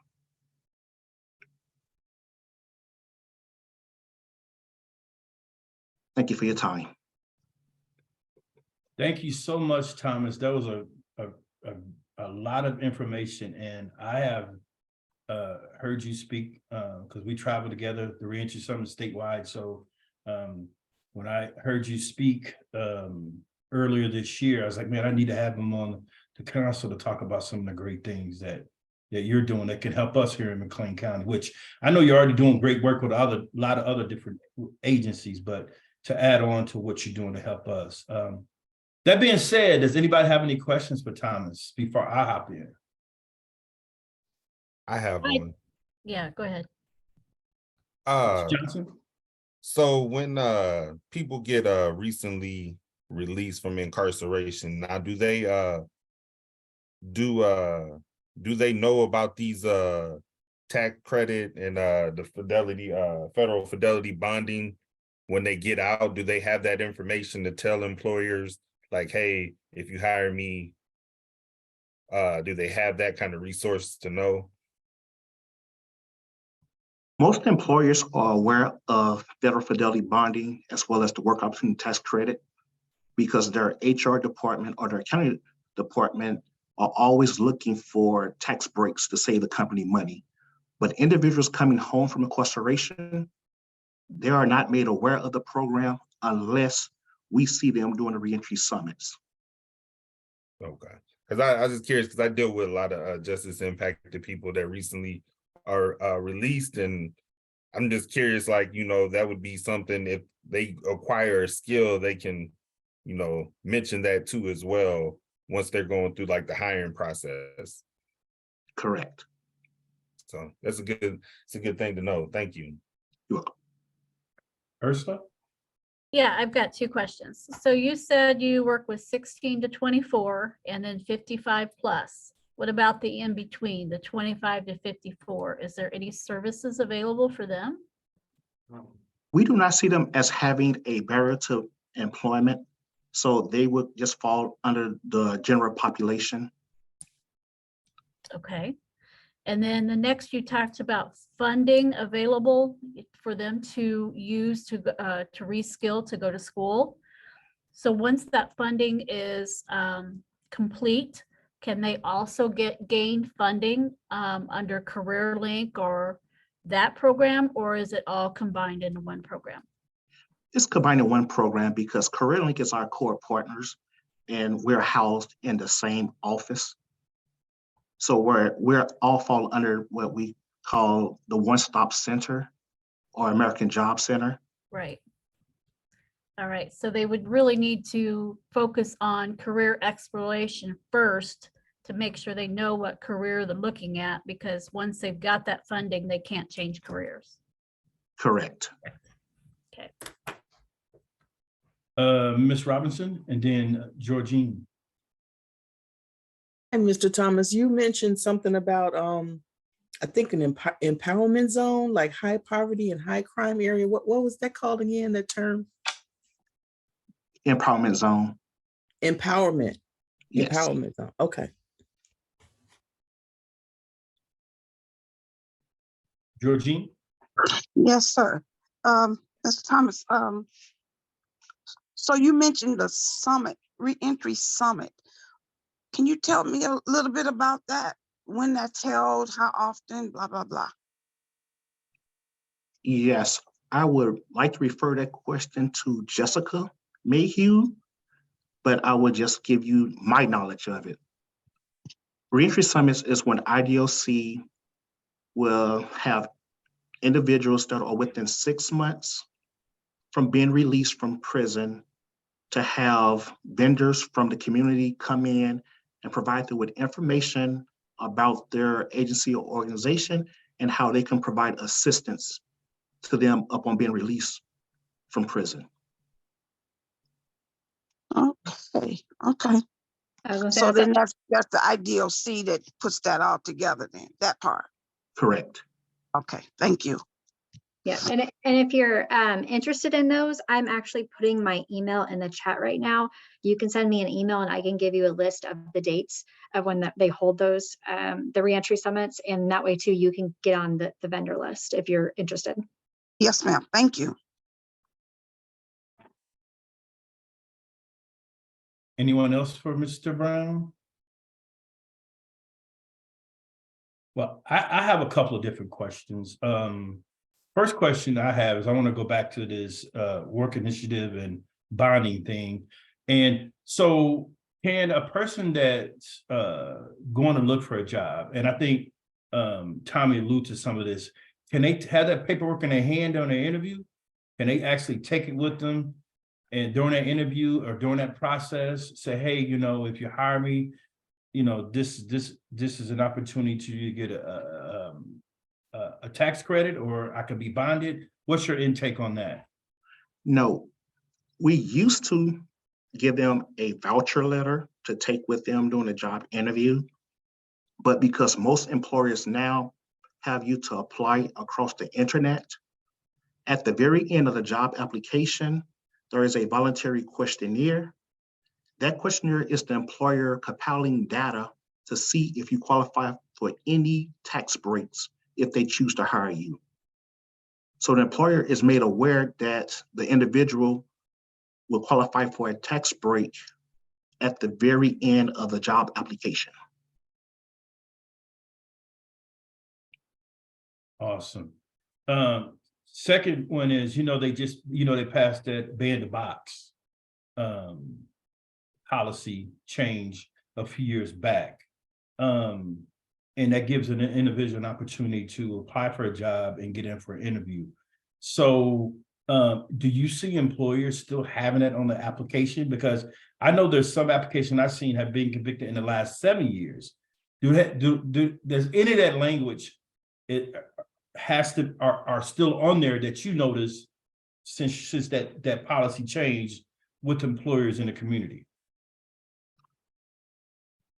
Thank you for your time. Thank you so much, Thomas. That was a lot of information, and I have heard you speak because we travel together, the Reentry Summit statewide. So when I heard you speak earlier this year, I was like, man, I need to have him on the council to talk about some of the great things that you're doing that can help us here in McLean County, which I know you're already doing great work with a lot of other different agencies, but to add on to what you're doing to help us. That being said, does anybody have any questions for Thomas before I hop in? I have one. Yeah, go ahead. Johnson? So when people get recently released from incarceration, now do they know about these tax credit and the fidelity federal fidelity bonding when they get out? Do they have that information to tell employers like, hey, if you hire me, do they have that kind of resource to know? Most employers are aware of federal fidelity bonding as well as the work opportunity tax credit because their HR department or their accounting department are always looking for tax breaks to save the company money. But individuals coming home from incarceration, they are not made aware of the program unless we see them doing the reentry summits. Okay, because I was just curious because I deal with a lot of justice impacted people that recently are released, and I'm just curious, like, that would be something if they acquire a skill, they can, mention that too as well once they're going through like the hiring process. Correct. So it's a good thing to know. Thank you. You're welcome. Ursula? Yeah, I've got two questions. So you said you work with 16 to 24 and then 55 plus. What about the in between, the 25 to 54? Is there any services available for them? We do not see them as having a barrier to employment, so they would just fall under the general population. Okay. And then the next, you talked about funding available for them to use to reskill, to go to school. So once that funding is complete, can they also gain funding under CareerLink or that program, or is it all combined into one program? It's combined in one program because CareerLink is our core partners and we're housed in the same office. So we're all fall under what we call the one-stop center or American Job Center. Right. All right. So they would really need to focus on career exploration first to make sure they know what career they're looking at, because once they've got that funding, they can't change careers. Correct. Okay. Ms. Robinson and then Georgine. And Mr. Thomas, you mentioned something about, I think an empowerment zone, like high poverty and high crime area. What was that called again, that term? Empowerment zone. Empowerment. Yes. Empowerment zone. Okay. Georgine? Yes, sir. Mr. Thomas, so you mentioned the summit, Reentry Summit. Can you tell me a little bit about that? When that's held, how often, blah, blah, blah. Yes, I would like to refer that question to Jessica Mayhew, but I would just give you my knowledge of it. Reentry Summits is when IDOC will have individuals that are within 6 months from being released from prison to have vendors from the community come in and provide them with information about their agency or organization and how they can provide assistance to them upon being released from prison. Okay, okay. So then that's the IDOC that puts that all together then, that part. Correct. Okay, thank you. Yeah, and if you're interested in those, I'm actually putting my email in the chat right now. You can send me an email and I can give you a list of the dates of when they hold those, the reentry summits. And that way too, you can get on the vendor list if you're interested. Yes, ma'am. Thank you. Anyone else for Mr. Brown? Well, I have a couple of different questions. First question I have is I want to go back to this work initiative and bonding thing. And so can a person that's going to look for a job, and I think Tommy alluded to some of this, can they have that paperwork in their hand on their interview? Can they actually take it with them and during that interview or during that process say, hey, you know, if you hire me, you know, this is an opportunity to get a tax credit, or I could be bonded? What's your intake on that? No, we used to give them a voucher letter to take with them during a job interview. But because most employers now have you to apply across the internet, at the very end of the job application, there is a voluntary questionnaire. That questionnaire is the employer compiling data to see if you qualify for any tax breaks if they choose to hire you. So the employer is made aware that the individual will qualify for a tax break at the very end of the job application. Awesome. Second one is, you know, they just, you know, they passed that ban the box policy change a few years back. And that gives an individual an opportunity to apply for a job and get in for an interview. So do you see employers still having that on the application? Because I know there's some applications I've seen have been convicted in the last 7 years. Does any of that language, it has to, are still on there that you notice since that policy changed with employers in the community?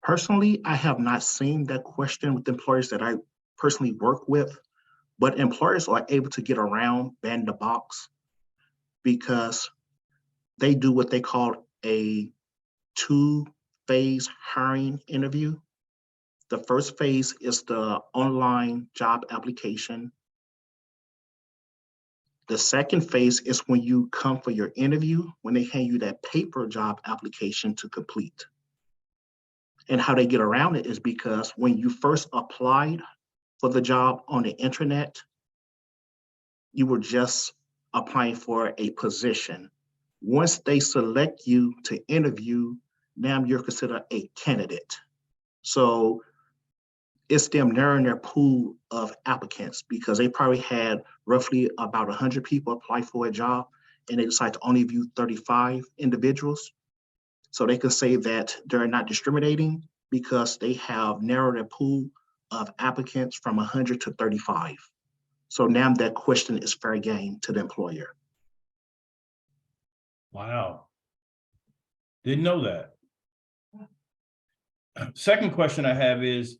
Personally, I have not seen that question with employers that I personally work with, but employers are able to get around ban the box because they do what they call a two-phase hiring interview. The first phase is the online job application. The second phase is when you come for your interview, when they hand you that paper job application to complete. And how they get around it is because when you first applied for the job on the internet, you were just applying for a position. Once they select you to interview, now you're considered a candidate. So it's them narrowing their pool of applicants because they probably had roughly about 100 people apply for a job and they decide to only view 35 individuals. So they can say that they're not discriminating because they have narrowed their pool of applicants from 100 to 35. So now that question is fair game to the employer. Wow. Didn't know that. Second question I have is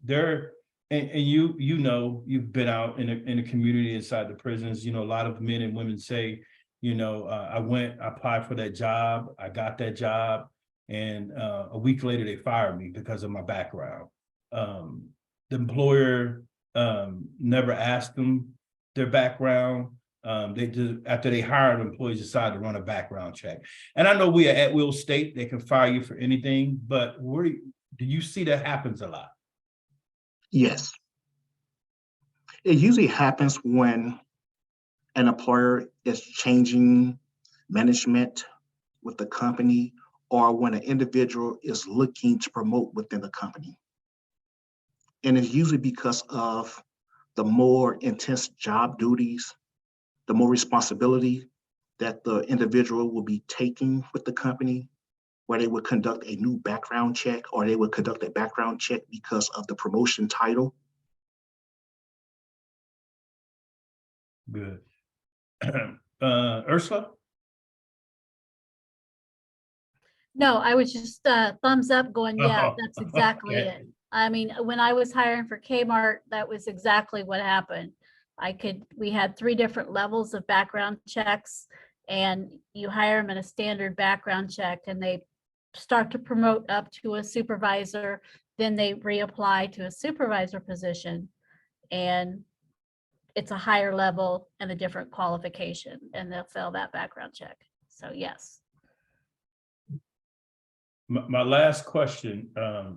and you know, you've been out in the community inside the prisons, you know, a lot of men and women say, you know, I applied for that job, I got that job, and a week later they fired me because of my background. The employer never asked them their background. They did, after they hired employees, decide to run a background check. And I know we are at will state, they can fire you for anything, but do you see that happens a lot? Yes. It usually happens when an employer is changing management with the company or when an individual is looking to promote within the company. And it's usually because of the more intense job duties, the more responsibility that the individual will be taking with the company, where they would conduct a new background check or they would conduct a background check because of the promotion title. Good. Ursula? No, I was just thumbs up going, yeah, Oh, that's exactly okay. it. I mean, when I was hiring for Kmart, that was exactly what happened. We had 3 different levels of background checks, and you hire them in a standard background check and they start to promote up to a supervisor, then they reapply to a supervisor position. And it's a higher level and a different qualification, and they'll fail that background check. So yes. My last question,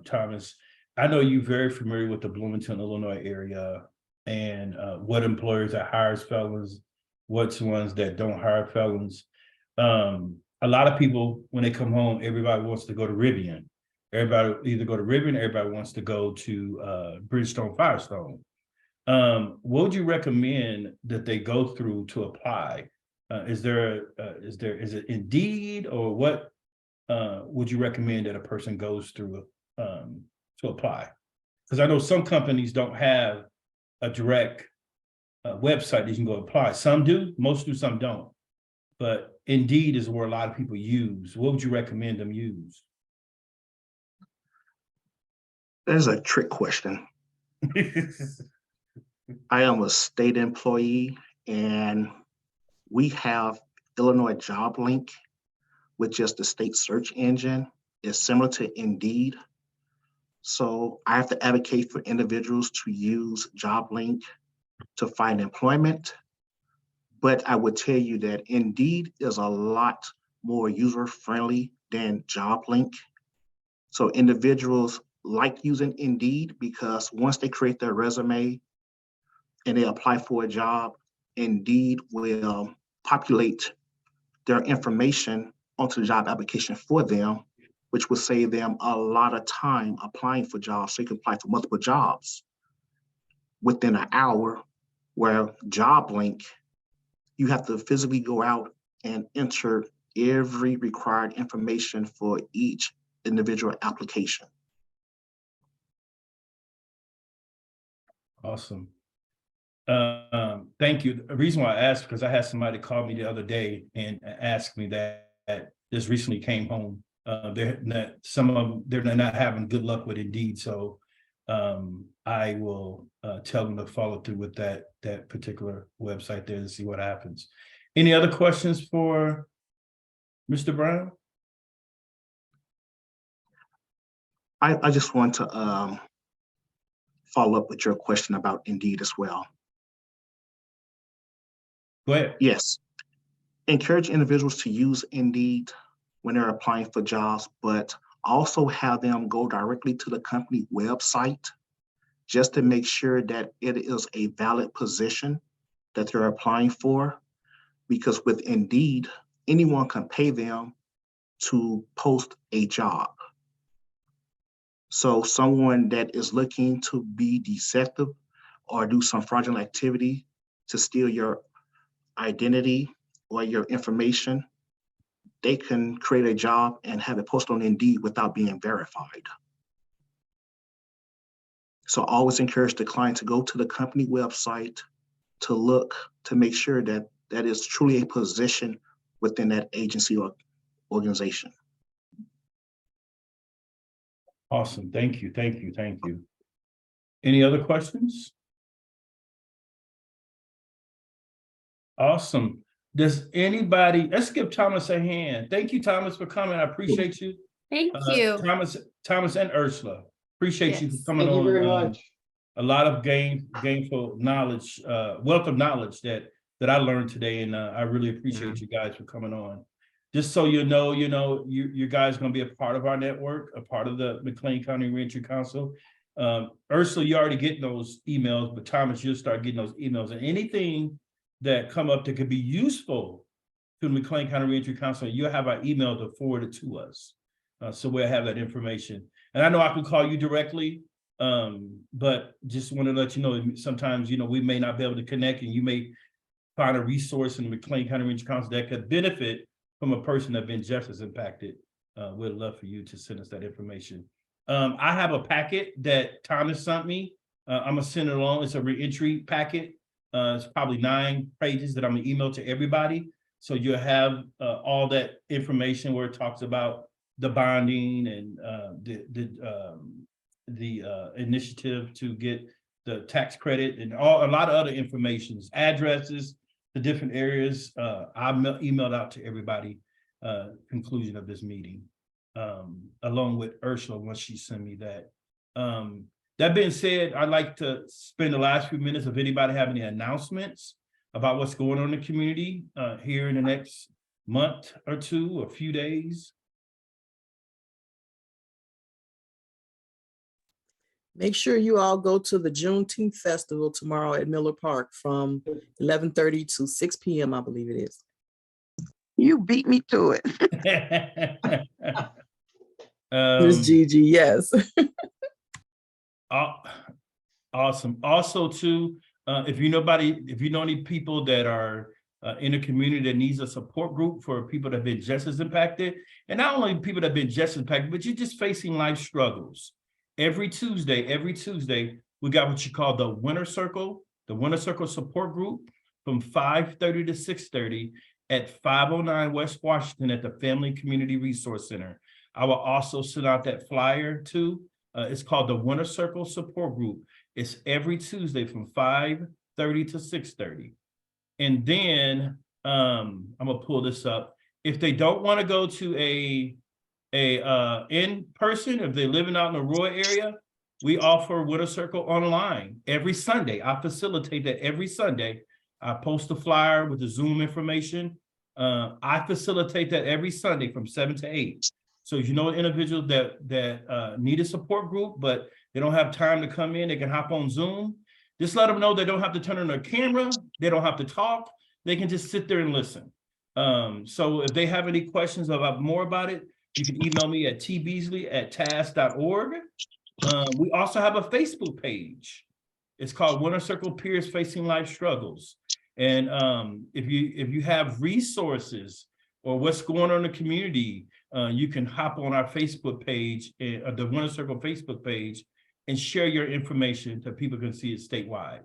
Thomas, I know you're very familiar with the Bloomington, Illinois area and what employers that hires felons, what's ones that don't hire felons. A lot of people, when they come home, everybody wants to go to Rivian. Everybody either go to Rivian, everybody wants to go to Bridgestone Firestone. What would you recommend that they go through to apply? Is it Indeed, or what would you recommend that a person goes through to apply? Because I know some companies don't have a direct website that you can go apply. Some do, most do, some don't. But Indeed is where a lot of people use. What would you recommend them use? There's a trick question. I am a state employee and we have Illinois Job Link, which is the state search engine. It's similar to Indeed. So I have to advocate for individuals to use Job Link to find employment. But I would tell you that Indeed is a lot more user-friendly than Job Link. So individuals like using Indeed because once they create their resume and they apply for a job, Indeed will populate their information onto the job application for them, which will save them a lot of time applying for jobs. So you can apply for multiple jobs within an hour, where Job Link, you have to physically go out and enter every required information for each individual application. Awesome. Thank you. The reason why I asked, because I had somebody call me the other day and ask me that this recently came home. Some of them, they're not having good luck with Indeed. So I will tell them to follow through with that particular website there to see what happens. Any other questions for Mr. Brown? I just want to follow up with your question about Indeed as well. Go ahead. Yes. Encourage individuals to use Indeed when they're applying for jobs, but also have them go directly to the company website just to make sure that it is a valid position that they're applying for. Because with Indeed, anyone can pay them to post a job. So someone that is looking to be deceptive or do some fraudulent activity to steal your identity or your information, they can create a job and have it posted on Indeed without being verified. So always encourage the client to go to the company website to look to make sure that that is truly a position within that agency or organization. Awesome. Thank you. Thank you. Thank you. Any other questions? Awesome. Does anybody, let's give Thomas a hand. Thank you, Thomas, for coming. I appreciate you. Thank you. Thomas and Ursula. Appreciate you for coming Thank on. you very much. A lot of gainful knowledge, wealth of knowledge that I learned today. And I really appreciate you guys for coming on. Just so you know, you guys are going to be a part of our network, a part of the McLean County Reentry Council. Ursula, you already get those emails, but Thomas, you'll start getting those emails, and anything that come up that could be useful to the McLean County Reentry Council, you'll have our email to forward it to us. So we'll have that information. And I know I can call you directly, but just want to let you know, sometimes, we may not be able to connect, and you may find a resource in the McLean County Reentry Council that could benefit from a person that's been just as impacted. We'd love for you to send us that information. I have a packet that Thomas sent me. I'm gonna send it along. It's a reentry packet. It's probably 9 pages that I'm gonna email to everybody. So you'll have all that information where it talks about the bonding and the initiative to get the tax credit and a lot of other information, addresses, the different areas. I emailed out to everybody conclusion of this meeting, along with Ursula once she sent me that. That being said, I'd like to spend the last few minutes if anybody have any announcements about what's going on in the community here in the next month or two, a few days. Make sure you all go to the Juneteenth Festival tomorrow at Miller Park from 11:30 to 6 p.m. I believe it is. You beat me to it. Miss Gigi, yes. Awesome. Also, too, if you know any people that are in a community that needs a support group for people that have been just as impacted, and not only people that have been just impacted, but you're just facing life struggles. Every Tuesday, we got what you call the Winter Circle support group from 5:30 to 6:30 at 509 West Washington at the Family Community Resource Center. I will also send out that flyer too. It's called the Winter Circle Support Group. It's every Tuesday from 5:30 to 6:30. And then I'm gonna pull this up. If they don't want to go to a in person, if they're living out in a rural area, we offer Winter Circle online every Sunday. I facilitate that every Sunday. I post a flyer with the Zoom information. I facilitate that every Sunday from 7 to 8. So if you know an individual that need a support group, but they don't have time to come in, they can hop on Zoom. Just let them know they don't have to turn on their camera. They don't have to talk. They can just sit there and listen. So if they have any questions about more about it, you can email me at tbeasley@task.org. We also have a Facebook page. It's called Winter Circle Peers Facing Life Struggles. And if you have resources or what's going on in the community, you can hop on our Facebook page, the Winter Circle Facebook page, and share your information so people can see it statewide.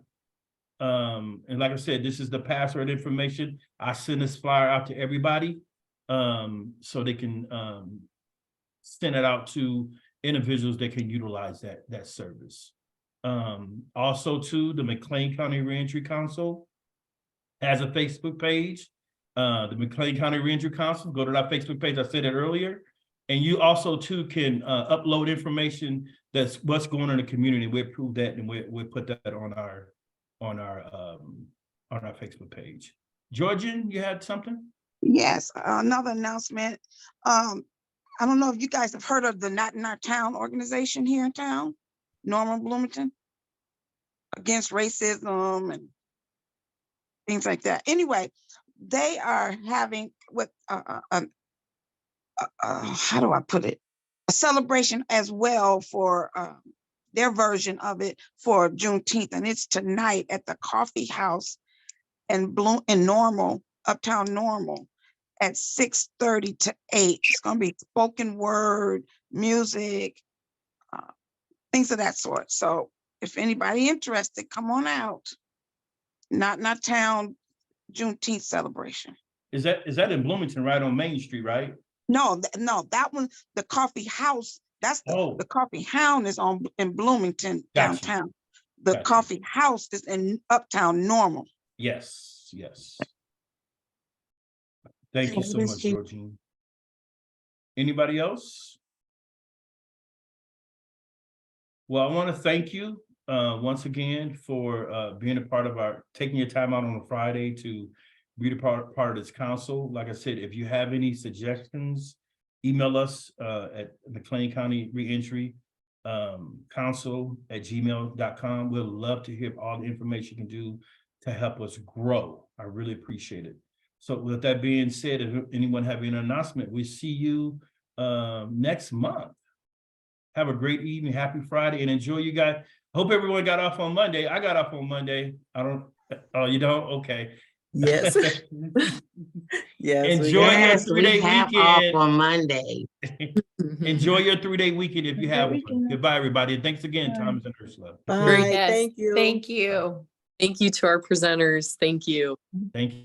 And like I said, this is the password information. I send this flyer out to everybody so they can send it out to individuals that can utilize that service. Also too, the McLean County Reentry Council has a Facebook page. The McLean County Reentry Council, go to that Facebook page, I said it earlier. And you also too can upload information that's what's going on in the community. We approve that and we'll put that on our Facebook page. Georgian, you had something? Yes, another announcement. I don't know if you guys have heard of the Not in Our Town organization here in town, Norman Bloomington, against racism and things like that. Anyway, they are having what how do I put it? A celebration as well for their version of it for Juneteenth, and it's tonight at the Coffee House in Normal, Uptown Normal, at 6:30 to 8. It's going to be spoken word, music, things of that sort. So if anybody interested, come on out. Not Town Juneteenth celebration. Is that in Bloomington, right on Main Street, right? No, that one, the Coffee House, that's the Coffee Hound is in Bloomington downtown. The Coffee House is in Uptown Normal. Yes, yes. Thank you so much, Georgine. Anybody else? Well, I want to thank you once again for being a part of taking your time out on a Friday to be the part of this council. Like I said, if you have any suggestions, email us at McLean County Reentry council@gmail.com. We'd love to hear all the information you can do to help us grow. I really appreciate it. So with that being said, if anyone have any announcement, we see you next month. Have a great evening, happy Friday, and enjoy you guys. Hope everyone got off on Monday. I got off on Monday. Oh, you don't? Okay. Yes. Yes. Enjoy your Yes, 3-day we have weekend. off on Monday. Enjoy your 3-day weekend if you have one. Goodbye, everybody. And thanks again, Thomas and Ursula. Bye. Yes, Thank you. Thank you. Thank you to our presenters. Thank you. Thank you.